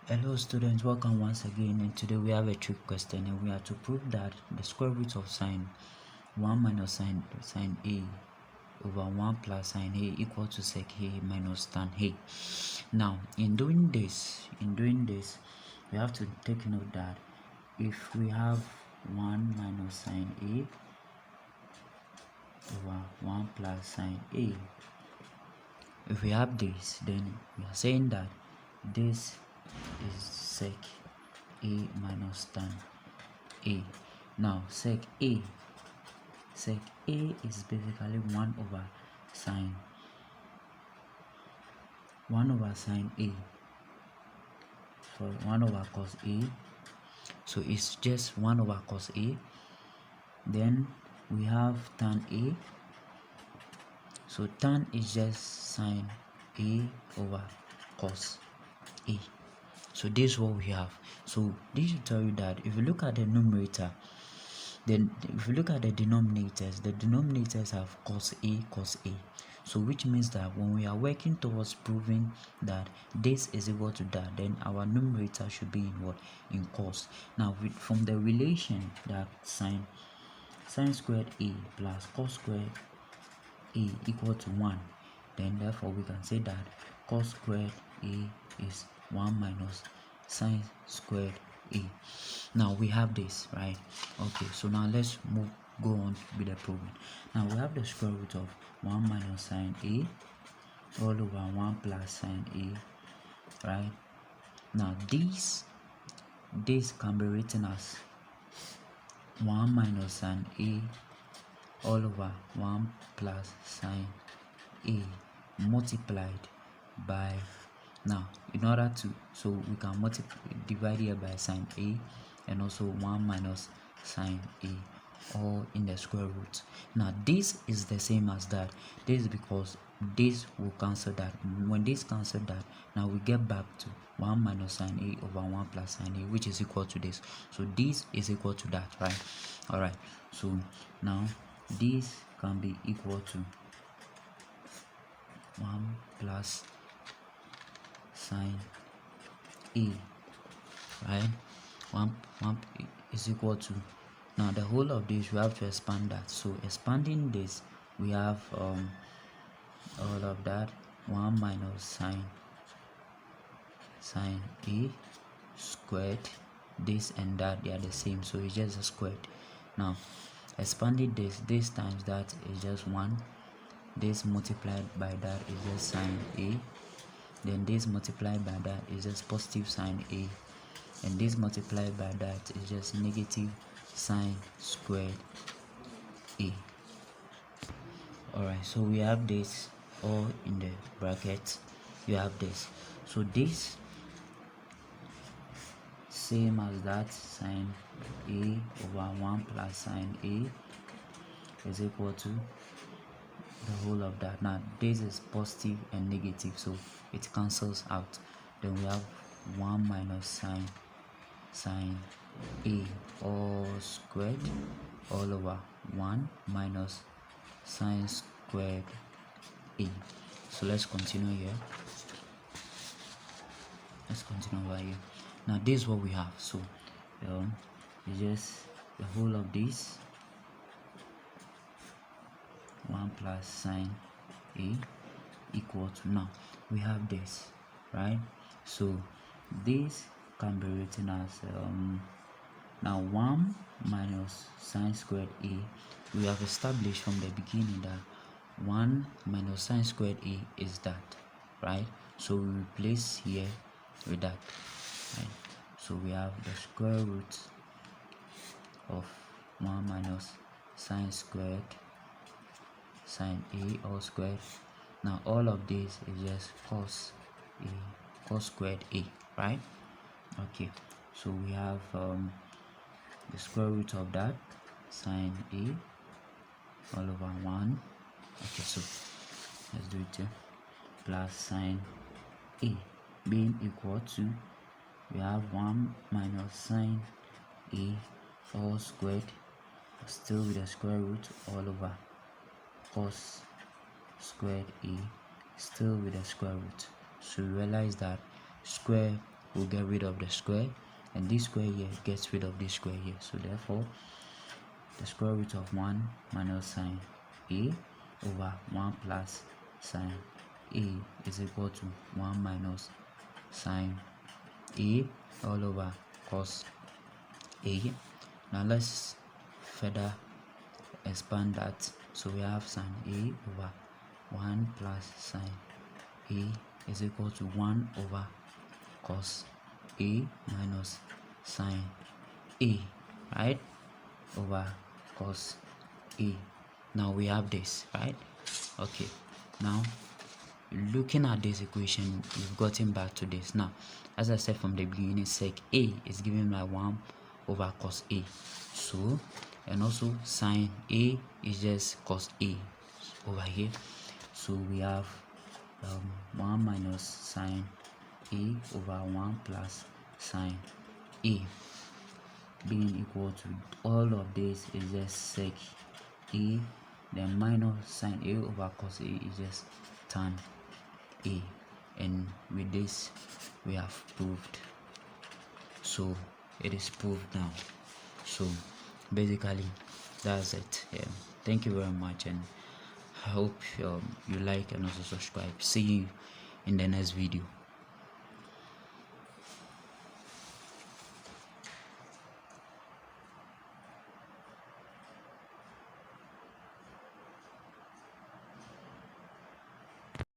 Hello students, welcome once again, and today we have a trick question and we are to prove that the square root of sine 1 minus sine a over 1 plus sine a equal to sec a minus tan a. Now in doing this we have to take note that if we have 1 minus sine a over 1 plus sine a, if we have this, then we are saying that this is sec a minus tan a. Now sec a is basically 1 over sine a, so 1 over cos a, so it's just 1 over cos a. Then we have tan a, so tan is just sine a over cos a. So this is what we have. So this should tell you that if you look at the numerator, then if you look at the denominators have cos a. So which means that when we are working towards proving that this is equal to that, then our numerator should be in what? In cos. Now from the relation that sine squared a plus cos squared a equal to 1, then therefore we can say that cos squared a is 1 minus sine squared a. Now we have this, right? Okay, so now let's go on with the problem. Now we have the square root of 1 minus sine a all over 1 plus sine a, right? Now this can be written as 1 minus sine a all over 1 plus sine a multiplied by, now in order to, so we can divide here by sine a and also 1 minus sine a, all in the square root. Now this is the same as that. This is because this will cancel that. When this cancel that, now we get back to 1 minus sine a over 1 plus sine a, which is equal to this. So this is equal to that, right? All right, so now this can be equal to 1 plus sine a, right? 1 is equal to, now the whole of this we have to expand that. So expanding this, we have all of that 1 minus sine a squared. This and that, they are the same, so it's just a squared. Now expanding this times that is just 1. This multiplied by that is just sine a. Then this multiplied by that is just positive sine a, and this multiplied by that is just negative sine squared a. Alright, so we have this all in the bracket. You have this, so this same as that sine a over 1 plus sine a is equal to the whole of that. Now this is positive and negative, so it cancels out. Then we have 1 minus sine a all squared all over 1 minus sine squared a. So let's continue here. Let's continue over here. Now this is what we have. So it's just the whole of this 1 plus sine a equal to, now we have this, right? So this can be written as now 1 minus sine squared a. We have established from the beginning that 1 minus sine squared a is that, right? So we replace here with that, right? So we have the square root of 1 minus sine squared sine a all squared. Now all of this is just cos squared a, right? Okay, so we have the square root of that sine a all over 1. Okay, so let's do it here. Plus sine a being equal to, we have 1 minus sine a all squared, still with the square root, all over cos squared a, still with the square root. So you realize that square will get rid of the square, and this square here gets rid of this square here. So therefore the square root of 1 minus sine a over 1 plus sine a is equal to 1 minus sine a all over cos a. Now let's further expand that. So we have sine a over 1 plus sine a is equal to 1 over cos a minus sine a, right, over cos a. Now we have this, right? Okay, now looking at this equation, we've gotten back to this. Now, as I said from the beginning, sec a is given by 1 over cos a. So, and also sine a is just cos a over here. So we have 1 minus sine a over 1 plus sine a being equal to, all of this is just sec a, then minus sine a over cos a is just tan a, and with this we have proved. So it is proved now. So basically that's it. Thank you very much, and I hope you like and also subscribe. See you in the next video.